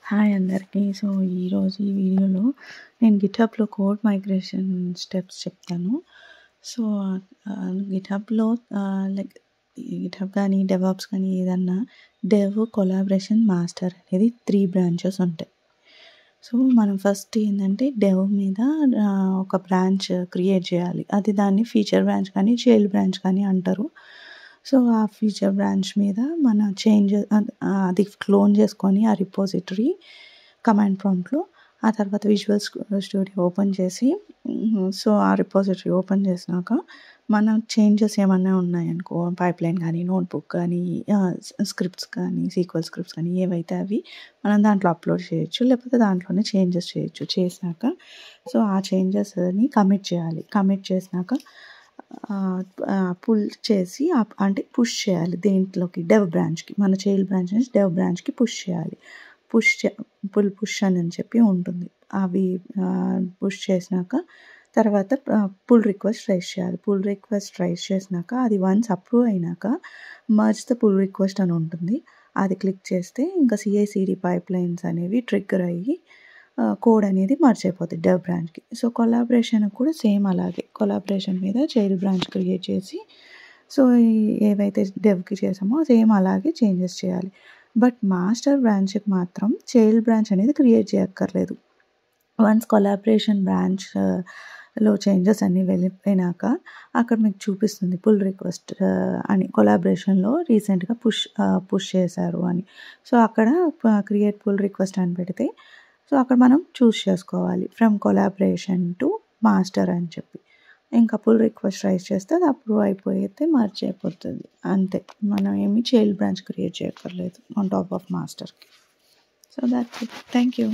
Hi అందరికీ. ఈరోజు ఈ వీడియోలో నేను గిట్‌హబ్‌లో కోడ్ మైగ్రేషన్ స్టెప్స్ చెప్తాను. సో, గిట్‌హబ్‌లో లైక్ గిట్‌హబ్ కానీ, డెవాప్స్ కానీ ఏదన్నా కొలాబరేషన్, మాస్టర్ అనేది 3 బ్రాంచెస్ ఉంటాయి. సో, మనం ఫస్ట్ ఏందంటే డెవ్ మీద ఒక బ్రాంచ్ క్రియేట్ చేయాలి. అది దాన్ని ఫీచర్ బ్రాంచ్ కానీ, చైల్డ్ బ్రాంచ్ కానీ అంటారు. సో, ఆ ఫీచర్ బ్రాంచ్ మీద మన అది క్లోన్ చేసుకొని ఆ రిపోజిటరీ కమాండ్ ప్రాంప్ట్‌లో ఆ తర్వాత విజువల్ స్టూడియో ఓపెన్ చేసి సో, ఆ రిపోజిటరీ ఓపెన్ చేసినాక మన చేంజెస్ ఏమన్నా ఉన్నాయనుకో పైప్‌లైన్ కానీ, నోట్‌బుక్ కానీ, స్క్రిప్ట్స్ కానీ, సీక్వెల్ స్క్రిప్ట్స్ కానీ ఏవైతే అవి మనం దాంట్లో అప్లోడ్ చేయొచ్చు. లేకపోతే దాంట్లోనే చేంజెస్ చేయొచ్చు. చేసినాక సో, ఆ చేంజెస్‌ని కమిట్ చేయాలి. కమిట్ చేసినాక పుల్ చేసి అంటే పుష్ చేయాలి దేంట్లోకి డెవ్ బ్రాంచ్‌కి. మన చైల్డ్ బ్రాంచ్ నుంచి డెవ్ బ్రాంచ్‌కి పుష్ చేయాలి. పుష్ అని చెప్పి ఉంటుంది. అవి పుష్ చేసినాక తర్వాత పుల్ రిక్వెస్ట్ రైజ్ చేయాలి. పుల్ రిక్వెస్ట్ రైజ్ చేసినాక అది వన్స్ అప్రూవ్ అయినాక మర్జ్ ద పుల్ రిక్వెస్ట్ అని ఉంటుంది. అది క్లిక్ చేస్తే ఇంకా CI/CD పైప్‌లైన్స్ అనేవి ట్రిగ్గర్ అయ్యి కోడ్ అనేది మర్జ్ అయిపోతుంది డెవ్ బ్రాంచ్‌కి. సో, కొలాబరేషన్ కూడా సేమ్ అలాగే కొలాబరేషన్ మీద చైల్డ్ బ్రాంచ్ క్రియేట్ చేసి సో, ఏవైతే డెవ్‌కి చేసామో సేమ్ అలాగే చేంజెస్ చేయాలి. బట్ మాస్టర్ బ్రాంచ్‌కి మాత్రం చైల్డ్ బ్రాంచ్ అనేది క్రియేట్ చేయక్కర్లేదు. వన్స్ కొలాబరేషన్ బ్రాంచ్‌లో చేంజెస్ అన్నీ వెళ్ళిపోయినాక అక్కడ మీకు చూపిస్తుంది పుల్ రిక్వెస్ట్ అని కొలాబరేషన్‌లో రీసెంట్‌గా పుష్ చేశారు అని. సో, అక్కడ క్రియేట్ పుల్ రిక్వెస్ట్ అని పెడితే సో, అక్కడ మనం చూస్ చేసుకోవాలి ఫ్రమ్ కొలాబరేషన్ టు మాస్టర్ అని చెప్పి. ఇంకా పుల్ రిక్వెస్ట్ రైజ్ చేస్తే అది అప్రూవ్ అయిపోతే మర్జ్ అయిపోతుంది. అంతే. మనం ఏమి చైల్డ్ బ్రాంచ్ క్రియేట్ చేయక్కర్లేదు ఆన్ టాప్ ఆఫ్ మాస్టర్‌కి. So, that's it. Thank you.